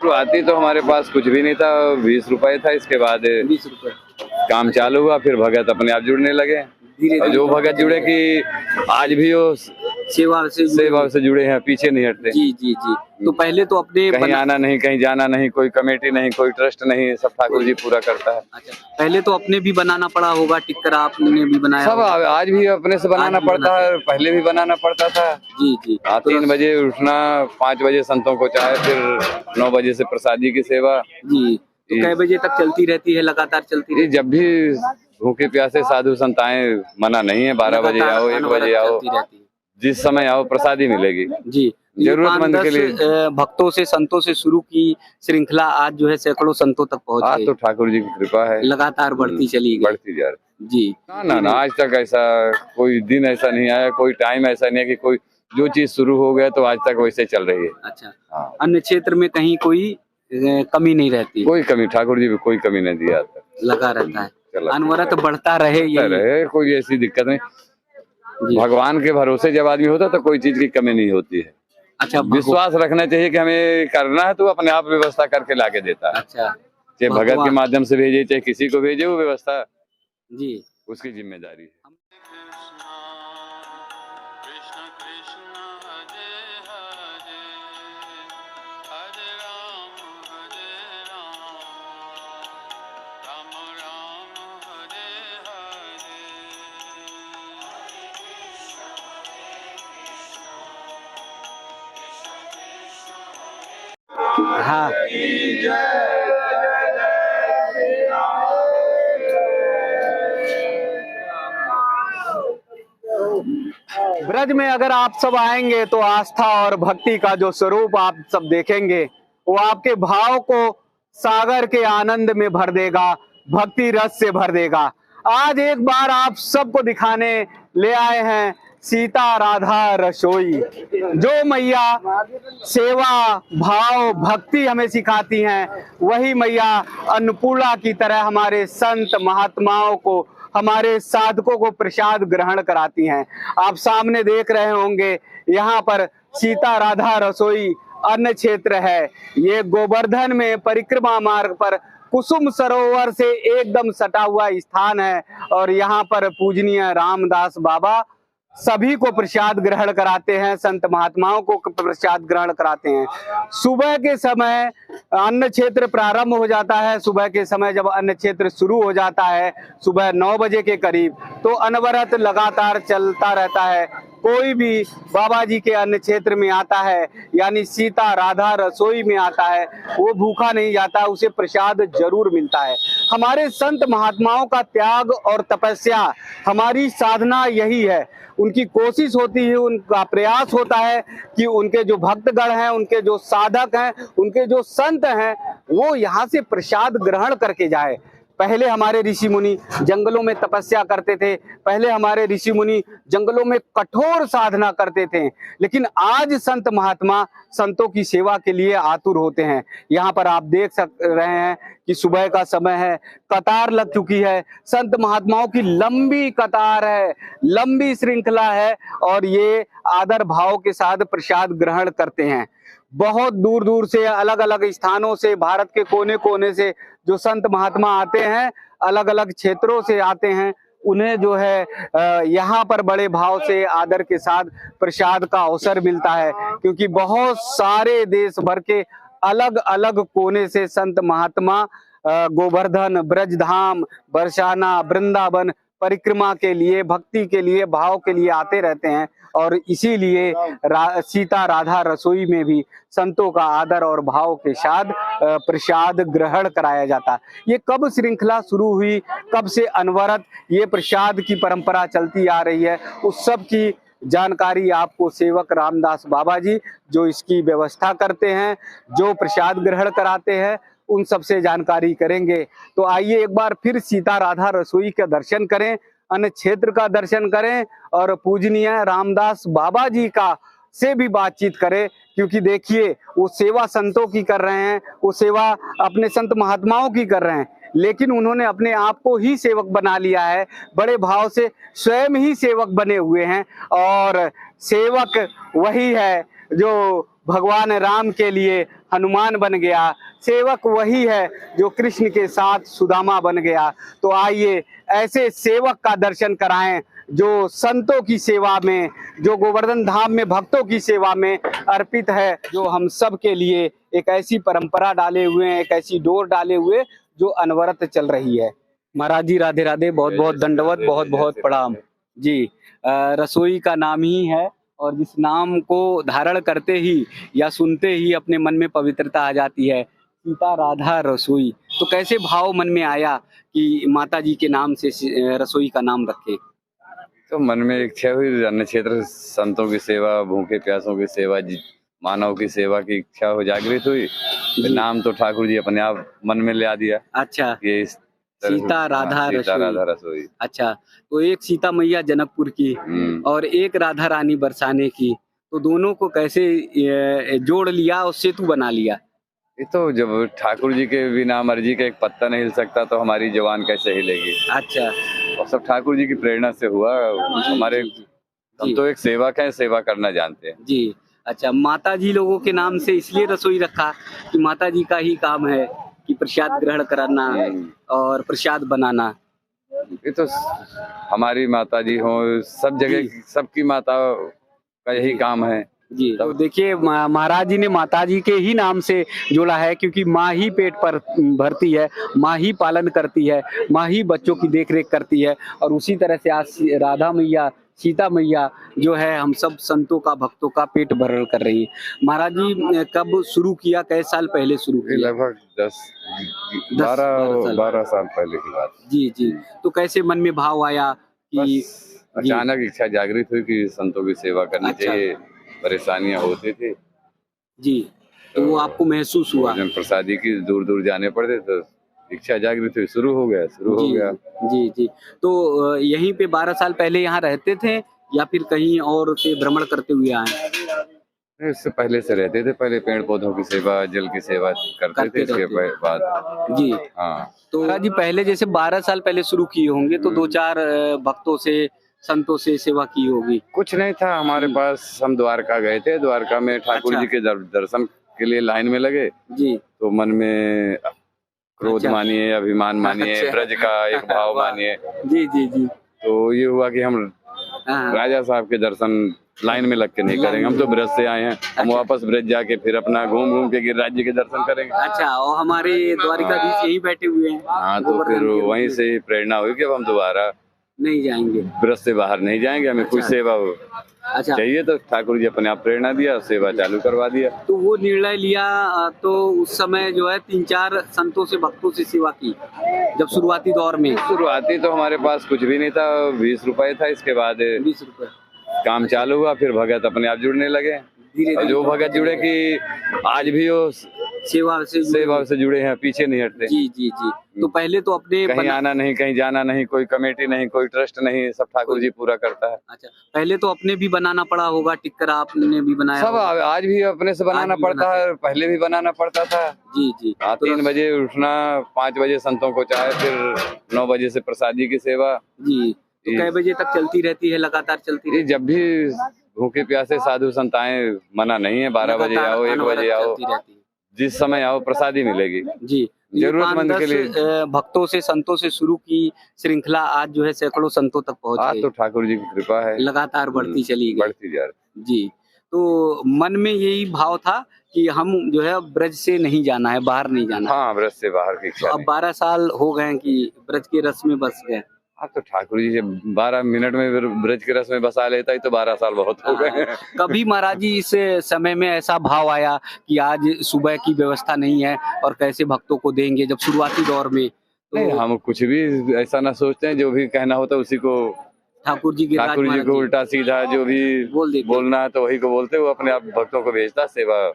शुरुआती तो हमारे पास कुछ भी नहीं था, 20 रुपए था। इसके बाद 20 रुपए काम चालू हुआ, फिर भगत अपने आप जुड़ने लगे। धीरे और जो भगत जुड़े कि आज भी वो सेवा से जुड़े हैं, पीछे नहीं हटते। जी जी जी। तो पहले तो अपने कहीं आना नहीं, कहीं जाना नहीं, कोई कमेटी नहीं, कोई ट्रस्ट नहीं, सब ठाकुर जी पूरा करता है। अच्छा, पहले तो अपने भी बनाना पड़ा होगा, टिक्कर आपने भी बनाया सब आज भी अपने से बनाना पड़ता है, पहले भी बनाना पड़ता था। जी जी। 3 बजे उठना, 5 बजे संतों को चाय, फिर 9 बजे से प्रसादी की सेवा। जी, तो कै बजे तक चलती रहती है? लगातार चलती रहती है? जब भी भूखे प्यासे साधु संत आए, मना नहीं है। 12 बजे आओ, 1 बजे आओ, जिस समय आओ प्रसादी मिलेगी। जी, जरूरतमंद के लिए। भक्तों से, संतों से शुरू की श्रृंखला आज जो है सैकड़ों संतों तक पहुंच आज गई। तो ठाकुर जी की कृपा है, लगातार बढ़ती चली गई। बढ़ती जा रही। जी ना आज तक ऐसा कोई दिन ऐसा नहीं आया, कोई टाइम ऐसा नहीं है कि कोई जो चीज शुरू हो गया तो आज तक वैसे चल रही है। अच्छा, अन्य क्षेत्र में कहीं कोई कमी नहीं रहती? कोई कमी, ठाकुर जी भी कोई कमी नहीं दिया तक, लगा रहता है, अनवरत बढ़ता रहे, कोई ऐसी दिक्कत नहीं। भगवान के भरोसे जब आदमी होता तो कोई चीज की कमी नहीं होती है। अच्छा, विश्वास रखना चाहिए कि हमें करना है तो अपने आप व्यवस्था करके लाके देता है। अच्छा, चाहे भगत के माध्यम से भेजे, चाहे किसी को भेजे, वो व्यवस्था जी उसकी जिम्मेदारी है। हाँ, ब्रज में अगर आप सब आएंगे तो आस्था और भक्ति का जो स्वरूप आप सब देखेंगे, वो आपके भाव को सागर के आनंद में भर देगा, भक्ति रस से भर देगा। आज एक बार आप सबको दिखाने ले आए हैं सीता राधा रसोई, जो मैया सेवा भाव भक्ति हमें सिखाती हैं, वही मैया अन्नपूर्णा की तरह हमारे संत महात्माओं को, हमारे साधकों को प्रसाद ग्रहण कराती हैं। आप सामने देख रहे होंगे, यहाँ पर सीता राधा रसोई अन्न क्षेत्र है। ये गोवर्धन में परिक्रमा मार्ग पर कुसुम सरोवर से एकदम सटा हुआ स्थान है और यहाँ पर पूजनीय रामदास बाबा सभी को प्रसाद ग्रहण कराते हैं, संत महात्माओं को प्रसाद ग्रहण कराते हैं। सुबह के समय अन्न क्षेत्र प्रारंभ हो जाता है। सुबह के समय जब अन्न क्षेत्र शुरू हो जाता है, सुबह 9 बजे के करीब, तो अनवरत लगातार चलता रहता है। कोई भी बाबा जी के अन्न क्षेत्र में आता है, यानी सीता राधा रसोई में आता है, वो भूखा नहीं जाता, उसे प्रसाद जरूर मिलता है। हमारे संत महात्माओं का त्याग और तपस्या, हमारी साधना यही है। उनकी कोशिश होती है, उनका प्रयास होता है कि उनके जो भक्तगण हैं, उनके जो साधक हैं, उनके जो संत हैं, वो यहाँ से प्रसाद ग्रहण करके जाए। पहले हमारे ऋषि मुनि जंगलों में तपस्या करते थे, पहले हमारे ऋषि मुनि जंगलों में कठोर साधना करते थे, लेकिन आज संत महात्मा संतों की सेवा के लिए आतुर होते हैं। यहाँ पर आप देख रहे हैं कि सुबह का समय है, कतार लग चुकी है, संत महात्माओं की लंबी कतार है, लंबी श्रृंखला है और ये आदर भाव के साथ प्रसाद ग्रहण करते हैं। बहुत दूर दूर से, अलग अलग स्थानों से, भारत के कोने कोने से जो संत महात्मा आते हैं, अलग अलग क्षेत्रों से आते हैं, उन्हें जो है यहाँ पर बड़े भाव से आदर के साथ प्रसाद का अवसर मिलता है, क्योंकि बहुत सारे देश भर के अलग अलग कोने से संत महात्मा गोवर्धन, ब्रजधाम, बरसाना, वृंदावन परिक्रमा के लिए, भक्ति के लिए, भाव के लिए आते रहते हैं। और इसीलिए सीता राधा रसोई में भी संतों का आदर और भाव के साथ प्रसाद ग्रहण कराया जाता। ये कब श्रृंखला शुरू हुई, कब से अनवरत ये प्रसाद की परंपरा चलती आ रही है, उस सब की जानकारी आपको सेवक रामदास बाबा जी, जो इसकी व्यवस्था करते हैं, जो प्रसाद ग्रहण कराते हैं, उन सब से जानकारी करेंगे। तो आइए एक बार फिर सीता राधा रसोई का दर्शन करें, अन्य क्षेत्र का दर्शन करें और पूजनीय रामदास बाबा जी का से भी बातचीत करें, क्योंकि देखिए वो सेवा संतों की कर रहे हैं, वो सेवा अपने संत महात्माओं की कर रहे हैं, लेकिन उन्होंने अपने आप को ही सेवक बना लिया है, बड़े भाव से स्वयं ही सेवक बने हुए हैं। और सेवक वही है जो भगवान राम के लिए हनुमान बन गया, सेवक वही है जो कृष्ण के साथ सुदामा बन गया। तो आइए ऐसे सेवक का दर्शन कराएं जो संतों की सेवा में, जो गोवर्धन धाम में भक्तों की सेवा में अर्पित है, जो हम सब के लिए एक ऐसी परंपरा डाले हुए हैं, एक ऐसी डोर डाले हुए जो अनवरत चल रही है। महाराज जी राधे राधे, बहुत बहुत दंडवत, बहुत बहुत प्रणाम जी। रसोई का नाम ही है और जिस नाम को धारण करते ही या सुनते ही अपने मन में पवित्रता आ जाती है, सीता राधा रसोई। तो कैसे भाव मन में आया कि माता जी के नाम से रसोई का नाम रखे? तो मन में इच्छा हुई, अन्य क्षेत्र संतों की सेवा, भूखे प्यासों की सेवा, मानव की सेवा की इच्छा हो जागृत हुई। तो नाम तो ठाकुर जी अपने आप मन में ले आ दिया। अच्छा, ये सीता राधा रसोई। अच्छा, तो एक सीता मैया जनकपुर की और एक राधा रानी बरसाने की, तो दोनों को कैसे जोड़ लिया और सेतु बना लिया? ये तो जब ठाकुर जी के बिना मर्जी का एक पत्ता नहीं हिल सकता तो हमारी जवान कैसे हिलेगी। अच्छा, और सब ठाकुर जी की प्रेरणा से हुआ। हमारे हम तो एक सेवक हैं, सेवा करना जानते हैं जी। अच्छा, माता जी लोगों के नाम से इसलिए रसोई रखा कि माता जी का ही काम है कि प्रसाद ग्रहण कराना और प्रसाद बनाना। ये तो हमारी माता जी हो, सब जगह सबकी माता का यही काम है जी। तो देखिए महाराज जी ने माता जी के ही नाम से जोड़ा है, क्योंकि माँ ही पेट पर भरती है, माँ ही पालन करती है, माँ ही बच्चों की देखरेख करती है। और उसी तरह से आज राधा मैया, सीता मैया जो है हम सब संतों का, भक्तों का पेट भरण कर रही है। महाराज जी कब शुरू किया, कैसे साल पहले शुरू किया? लगभग 12 साल पहले की बात। जी जी। तो कैसे मन में भाव आया कि अचानक इच्छा जागृत हुई कि संतों की सेवा करनी चाहिए। परेशानियां होती थी जी, तो वो आपको महसूस हुआ? जन प्रसादी की दूर दूर जाने पड़ते तो इच्छा जागृत हुई, शुरू हो गया। जी। तो यहीं पे 12 साल पहले यहाँ रहते थे या फिर कहीं और से भ्रमण करते हुए आए? इससे पहले से रहते थे, पहले पेड़ पौधों की सेवा, जल की सेवा करते थे। इसके बाद जी हाँ, तो जी पहले जैसे 12 साल पहले शुरू किए होंगे तो 2-4 भक्तों से, संतों से सेवा की होगी? कुछ नहीं था हमारे पास। हम द्वारका गए थे, द्वारका में ठाकुर जी के दर्शन के लिए लाइन में लगे जी। तो मन में क्रोध मानिए, अभिमान मानिए, ब्रज का एक भाव मानिए जी। तो ये हुआ कि हम राजा साहब के दर्शन लाइन में लग के नहीं करेंगे, हम तो ब्रज से आए हैं। हम वापस ब्रज जाके फिर अपना घूम घूम के गिरिराज जी के दर्शन करेंगे। अच्छा, और हमारे द्वारिकाधीश यही बैठे हुए हैं। हाँ, तो फिर वहीं से प्रेरणा हुई कि अब हम दोबारा नहीं जाएंगे, ब्रज से बाहर नहीं जाएंगे। हमें कुछ सेवा चाहिए तो ठाकुर जी अपने आप प्रेरणा दिया, सेवा चालू करवा दिया। तो वो निर्णय लिया तो उस समय जो है 3-4 संतों से, भक्तों से सेवा की जब शुरुआती दौर में? शुरुआती तो हमारे पास कुछ भी नहीं था, 20 रुपए था। इसके बाद 20 रुपए काम चालू हुआ, फिर भगत अपने आप जुड़ने लगे। और जो भगत जुड़े कि आज भी वो सेवा से जुड़े हैं, पीछे नहीं हटते। जी। तो पहले तो अपने कहीं आना नहीं, कहीं जाना नहीं, कोई कमेटी नहीं, कोई ट्रस्ट नहीं, सब ठाकुर जी पूरा करता है। अच्छा, पहले तो अपने भी बनाना पड़ा होगा, टिक्कर आपने भी बनाया? सब आज भी अपने से बनाना पड़ता है, पहले भी बनाना पड़ता था जी। 3 बजे उठना, 5 बजे संतों को चाय, फिर 9 बजे से प्रसादी की सेवा जी। तो कै बजे तक चलती रहती है? लगातार चलती रहती है? जब भी भूखे प्यासे साधु संत आए, मना नहीं है। 12 बजे आओ, 1 बजे आओ, जिस समय आओ प्रसादी मिलेगी जी। जरूरतमंद के लिए भक्तों से, संतों से शुरू की श्रृंखला आज जो है सैकड़ों संतों तक पहुंच गई। तो ठाकुर जी की कृपा है, लगातार बढ़ती चली गई, बढ़ती जा रही जी। तो मन में यही भाव था कि हम जो है ब्रज से नहीं जाना है, बाहर नहीं जाना। हाँ, ब्रज से बाहर की इच्छा। अब 12 साल हो गए कि ब्रज के रस में बस गए। हाँ, तो ठाकुर जी से 12 मिनट में ब्रज के रस में बसा लेता ही तो 12 साल बहुत हो गए। कभी महाराज जी इस समय में ऐसा भाव आया कि आज सुबह की व्यवस्था नहीं है और कैसे भक्तों को देंगे, जब शुरुआती दौर में? तो नहीं, हम कुछ भी ऐसा ना सोचते हैं, जो भी कहना होता है उसी को ठाकुर जी को उल्टा सीधा जो भी बोलना है तो वही को बोलते, वो अपने आप भक्तों को भेजता, सेवा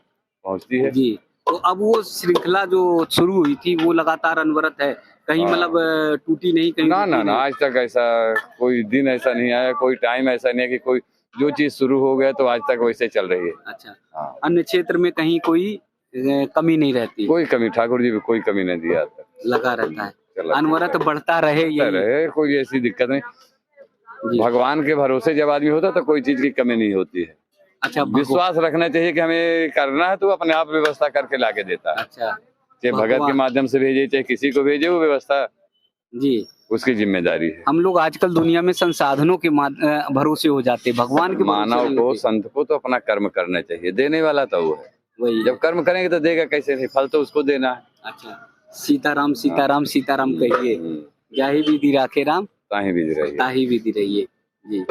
पहुँचती है जी। तो अब वो श्रृंखला जो शुरू हुई थी वो लगातार अनवरत है, कहीं मतलब टूटी नहीं कहीं? ना, आज तक ऐसा कोई दिन ऐसा नहीं आया, कोई टाइम ऐसा नहीं है कि कोई जो चीज शुरू हो गया तो आज तक वैसे चल रही है। अच्छा, हाँ। अन्य क्षेत्र में कहीं कोई कमी नहीं रहती? कोई कमी ठाकुर जी कोई कमी नहीं दी, आज तक लगा रहता है, अनवरत बढ़ता रहे, कोई ऐसी दिक्कत नहीं। भगवान के भरोसे जब आदमी होता तो कोई चीज की कमी नहीं होती है। अच्छा, विश्वास रखना चाहिए कि हमें करना है तो अपने आप व्यवस्था करके लाके देता है। अच्छा, चाहे भगत के माध्यम से भेजे, चाहे किसी को भेजे, वो व्यवस्था जी उसकी जिम्मेदारी है। हम लोग आजकल दुनिया में संसाधनों के भरोसे हो जाते हैं, भगवान के भरोसे मानव नहीं को, होते। संत को तो अपना कर्म करना चाहिए, देने वाला तो वो है। वही जब कर्म करेंगे तो देगा कैसे नहीं, फल तो उसको देना है। अच्छा, सीताराम सीताराम सीताराम कहिए, जाहि विधि राखे राम ताही भी रहिए। ताहि विधि रहिए। जी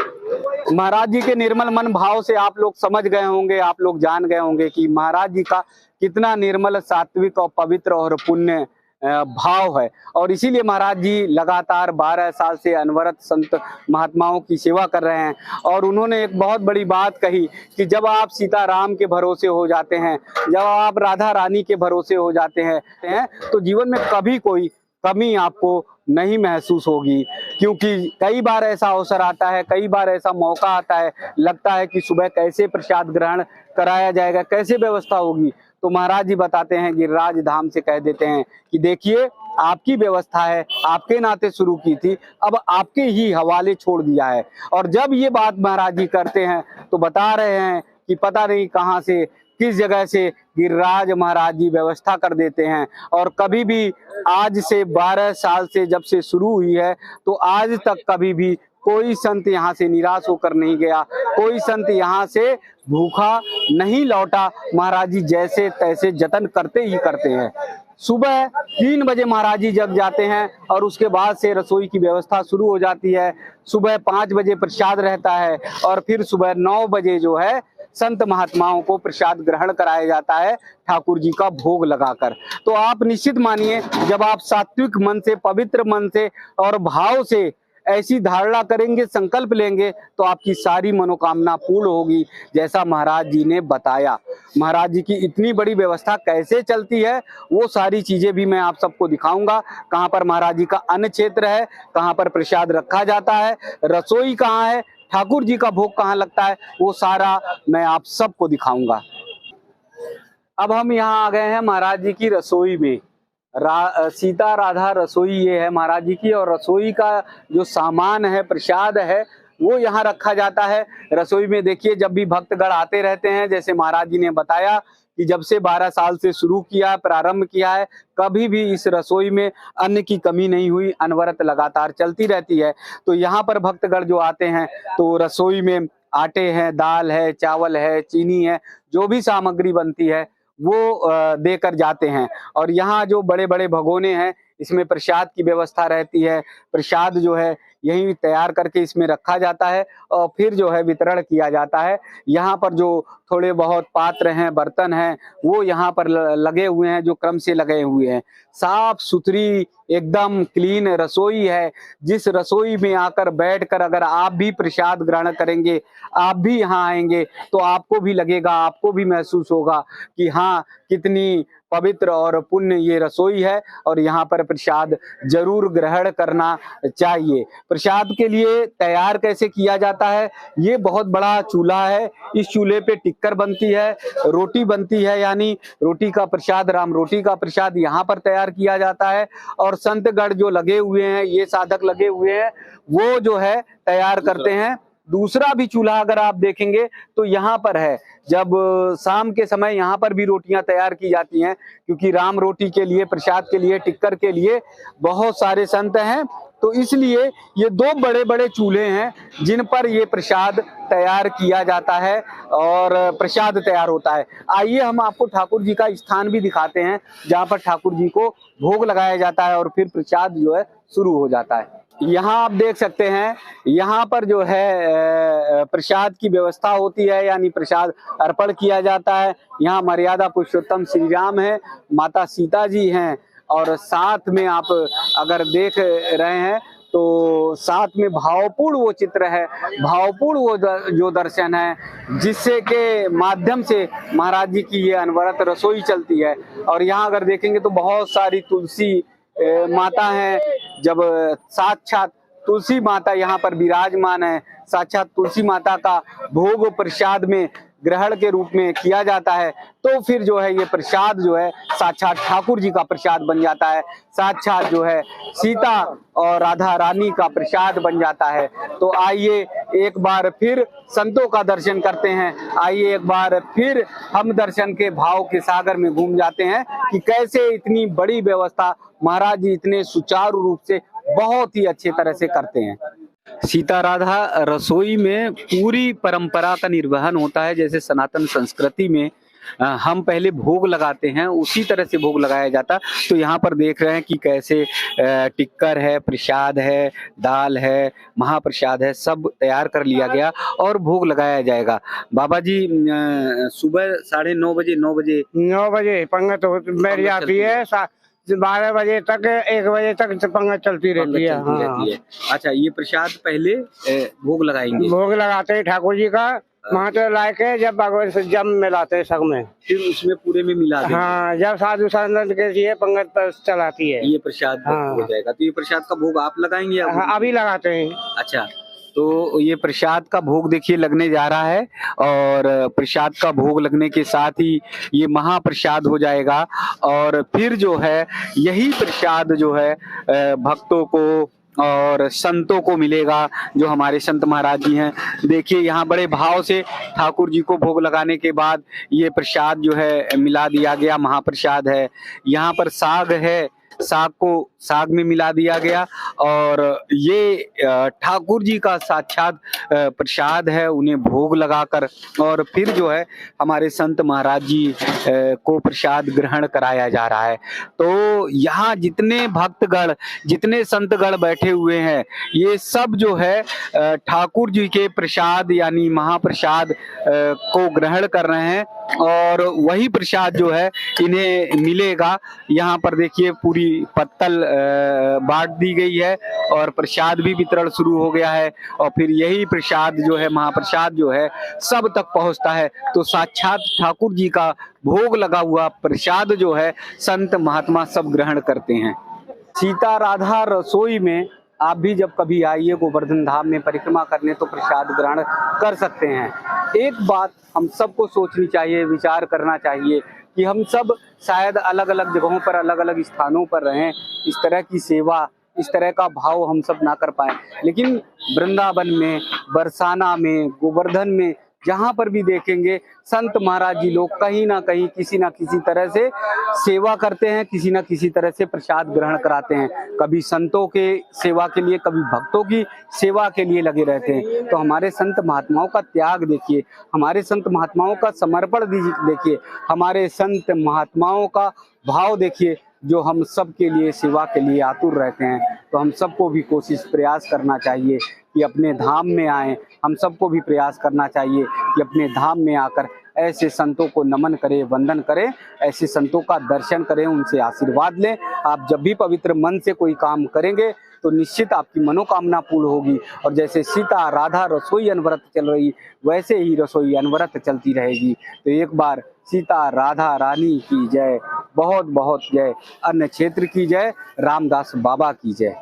महाराज जी के निर्मल मन भाव से आप लोग समझ गए होंगे, आप लोग जान गए होंगे कि महाराज जी का कितना निर्मल, सात्विक और पवित्र और पुण्य भाव है। और इसीलिए महाराज जी लगातार 12 साल से अनवरत संत महात्माओं की सेवा कर रहे हैं। और उन्होंने एक बहुत बड़ी बात कही कि जब आप सीताराम के भरोसे हो जाते हैं, जब आप राधा रानी के भरोसे हो जाते हैं तो जीवन में कभी कोई कमी आपको नहीं महसूस होगी। क्योंकि कई बार ऐसा अवसर आता है, कई बार ऐसा मौका आता है, लगता है कि सुबह कैसे प्रसाद ग्रहण कराया जाएगा, कैसे व्यवस्था होगी। तो महाराज जी बताते हैं, गिरिराज धाम से कह देते हैं कि देखिए आपकी व्यवस्था है, आपके नाते शुरू की थी, अब आपके ही हवाले छोड़ दिया है। और जब ये बात महाराज जी करते हैं तो बता रहे हैं कि पता नहीं कहाँ से, किस जगह से गिरिराज महाराज जी व्यवस्था कर देते हैं। और कभी भी आज से 12 साल से जब से शुरू हुई है तो आज तक कभी भी कोई संत यहाँ से निराश होकर नहीं गया, कोई संत यहाँ से भूखा नहीं लौटा। महाराज जी जैसे तैसे जतन करते ही करते हैं। सुबह 3 बजे महाराज जी जग जाते हैं और उसके बाद से रसोई की व्यवस्था शुरू हो जाती है। सुबह 5 बजे प्रसाद रहता है और फिर सुबह 9 बजे जो है संत महात्माओं को प्रसाद ग्रहण कराया जाता है, ठाकुर जी का भोग लगाकर। तो आप निश्चित मानिए, जब आप सात्विक मन से, पवित्र मन से और भाव से ऐसी धारणा करेंगे, संकल्प लेंगे, तो आपकी सारी मनोकामना पूर्ण होगी, जैसा महाराज जी ने बताया। महाराज जी की इतनी बड़ी व्यवस्था कैसे चलती है, वो सारी चीजें भी मैं आप सबको दिखाऊंगा। कहाँ पर महाराज जी का अन्न क्षेत्र है, कहाँ पर प्रसाद रखा जाता है, रसोई कहाँ है, ठाकुर जी का भोग कहाँ लगता है, वो सारा मैं आप सबको दिखाऊंगा। अब हम यहाँ आ गए हैं महाराज जी की रसोई में। सीता राधा रसोई ये है महाराज जी की, और रसोई का जो सामान है, प्रसाद है, वो यहाँ रखा जाता है। रसोई में देखिए, जब भी भक्तगण आते रहते हैं, जैसे महाराज जी ने बताया कि जब से 12 साल से शुरू किया, प्रारंभ किया है, कभी भी इस रसोई में अन्न की कमी नहीं हुई, अनवरत लगातार चलती रहती है। तो यहाँ पर भक्तगण जो आते हैं तो रसोई में आटे हैं, दाल है, चावल है, चीनी है, जो भी सामग्री बनती है वो देकर जाते हैं। और यहाँ जो बड़े बड़े भगोने हैं, इसमें प्रसाद की व्यवस्था रहती है। प्रसाद जो है यही तैयार करके इसमें रखा जाता है और फिर जो है वितरण किया जाता है। यहाँ पर जो थोड़े बहुत पात्र हैं, बर्तन हैं, वो यहाँ पर लगे हुए हैं, जो क्रम से लगे हुए हैं। साफ सुथरी एकदम क्लीन रसोई है। जिस रसोई में आकर बैठकर अगर आप भी प्रसाद ग्रहण करेंगे, आप भी यहाँ आएंगे, तो आपको भी लगेगा, आपको भी महसूस होगा कि हाँ, कितनी पवित्र और पुण्य ये रसोई है और यहाँ पर प्रसाद जरूर ग्रहण करना चाहिए। प्रसाद के लिए तैयार कैसे किया जाता है, ये बहुत बड़ा चूल्हा है। इस चूल्हे पे टिक्कर बनती है, रोटी बनती है, यानी रोटी का प्रसाद, राम रोटी का प्रसाद यहाँ पर तैयार किया जाता है। और संतगण जो लगे हुए हैं, ये साधक लगे हुए हैं, वो जो है तैयार करते हैं। दूसरा भी चूल्हा अगर आप देखेंगे तो यहाँ पर है। जब शाम के समय यहाँ पर भी रोटियां तैयार की जाती हैं, क्योंकि राम रोटी के लिए, प्रसाद के लिए, टिक्कर के लिए बहुत सारे संत हैं। तो इसलिए ये 2 बड़े बड़े चूल्हे हैं जिन पर ये प्रसाद तैयार किया जाता है और प्रसाद तैयार होता है। आइए हम आपको ठाकुर जी का स्थान भी दिखाते हैं, जहाँ पर ठाकुर जी को भोग लगाया जाता है और फिर प्रसाद जो है शुरू हो जाता है। यहाँ आप देख सकते हैं, यहाँ पर जो है प्रसाद की व्यवस्था होती है, यानी प्रसाद अर्पण किया जाता है। यहाँ मर्यादा पुरुषोत्तम श्री राम है, माता सीता जी हैं, और साथ में आप अगर देख रहे हैं तो साथ में भावपूर्ण वो चित्र है, भावपूर्ण वो जो दर्शन है, जिससे के माध्यम से महाराज जी की ये अनवरत रसोई चलती है। और यहाँ अगर देखेंगे तो बहुत सारी तुलसी माता है। जब साक्षात तुलसी माता यहाँ पर विराजमान है, साक्षात तुलसी माता का भोग प्रसाद में ग्रहण के रूप में किया जाता है, तो फिर जो है ये प्रसाद जो है साक्षात ठाकुर जी का प्रसाद बन जाता है, साक्षात जो है सीता और राधा रानी का प्रसाद बन जाता है। तो आइए एक बार फिर संतों का दर्शन करते हैं, आइए एक बार फिर हम दर्शन के भाव के सागर में घूम जाते हैं कि कैसे इतनी बड़ी व्यवस्था महाराज जी इतने सुचारू रूप से बहुत ही अच्छे तरह से करते हैं। सीता राधा रसोई में पूरी परंपरा का निर्वहन होता है। जैसे सनातन संस्कृति में हम पहले भोग लगाते हैं, उसी तरह से भोग लगाया जाता। तो यहाँ पर देख रहे हैं कि कैसे टिक्कर है, प्रसाद है, दाल है, महाप्रसाद है, सब तैयार कर लिया गया और भोग लगाया जाएगा। बाबा जी सुबह 9:30 9 बजे पंगत बैठ जाती है, 12 बजे तक 1 बजे तक पंगत चलती रहती है। हाँ। अच्छा, ये प्रसाद पहले भोग लगाएंगे, भोग लगाते हैं ठाकुर जी का, वहाँ तो लाके जब भगवान से जब मिलाते हैं सब में, फिर उसमें पूरे में मिला देंगे। हाँ, जब साधु संत के लिए पंगत पर चलाती है ये प्रसाद हो जाएगा। तो ये प्रसाद का भोग आप लगाएंगे? हाँ, अभी लगाते हैं। अच्छा, तो ये प्रसाद का भोग देखिए लगने जा रहा है और प्रसाद का भोग लगने के साथ ही ये महाप्रसाद हो जाएगा और फिर जो है यही प्रसाद जो है भक्तों को और संतों को मिलेगा, जो हमारे संत महाराज जी हैं। देखिए यहाँ बड़े भाव से ठाकुर जी को भोग लगाने के बाद ये प्रसाद जो है मिला दिया गया, महाप्रसाद है। यहाँ पर साग है, साग को साग में मिला दिया गया और ये ठाकुर जी का साक्षात प्रसाद है, उन्हें भोग लगाकर और फिर जो है हमारे संत महाराज जी को प्रसाद ग्रहण कराया जा रहा है। तो यहाँ जितने भक्तगण, जितने संतगण बैठे हुए हैं, ये सब जो है ठाकुर जी के प्रसाद यानी महाप्रसाद को ग्रहण कर रहे हैं और वही प्रसाद जो है इन्हें मिलेगा। यहाँ पर देखिए पूरी पत्तल बांट दी गई है और प्रसाद भी वितरण शुरू हो गया है और फिर यही प्रसाद जो है, महाप्रसाद जो है सब तक पहुंचता है। तो साक्षात ठाकुर जी का भोग लगा हुआ प्रसाद जो है संत महात्मा सब ग्रहण करते हैं। सीता राधा रसोई में आप भी जब कभी आइए गोवर्धन धाम में परिक्रमा करने तो प्रसाद ग्रहण कर सकते हैं। एक बात हम सबको सोचनी चाहिए, विचार करना चाहिए कि हम सब शायद अलग अलग जगहों पर, अलग अलग स्थानों पर रहें, इस तरह की सेवा, इस तरह का भाव हम सब ना कर पाए, लेकिन वृंदावन में, बरसाना में, गोवर्धन में जहाँ पर भी देखेंगे संत महाराज जी लोग कहीं ना कहीं किसी ना किसी तरह से सेवा करते हैं, किसी ना किसी तरह से प्रसाद ग्रहण कराते हैं। कभी संतों के सेवा के लिए, कभी भक्तों की सेवा के लिए लगे रहते हैं। तो हमारे संत महात्माओं का त्याग देखिए, हमारे संत महात्माओं का समर्पण देखिए, हमारे संत महात्माओं का भाव देखिए, जो हम सब के लिए सेवा के लिए आतुर रहते हैं। तो हम सबको भी कोशिश प्रयास करना चाहिए कि अपने धाम में आएं। हम सबको भी प्रयास करना चाहिए कि अपने धाम में आकर ऐसे संतों को नमन करें, वंदन करें, ऐसे संतों का दर्शन करें, उनसे आशीर्वाद लें। आप जब भी पवित्र मन से कोई काम करेंगे तो निश्चित आपकी मनोकामना पूर्ण होगी। और जैसे सीता राधा रसोई अनवरत चल रही, वैसे ही रसोई अनवरत चलती रहेगी। तो एक बार सीता राधा रानी की जय, बहुत बहुत जय, अन्य क्षेत्र की जय, रामदास बाबा की जय।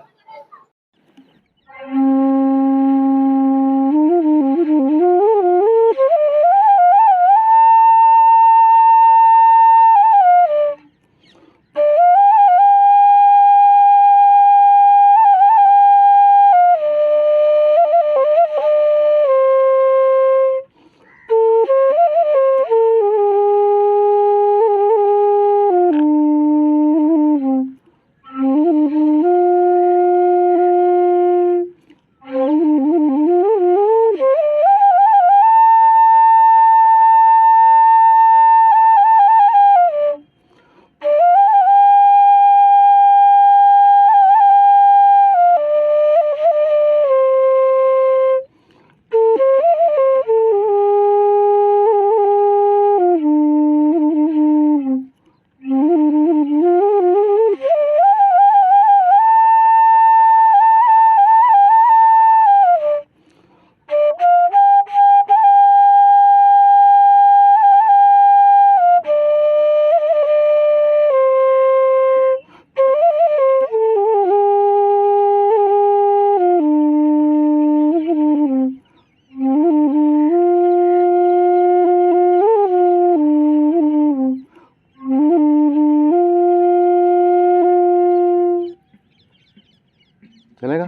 चलेगा।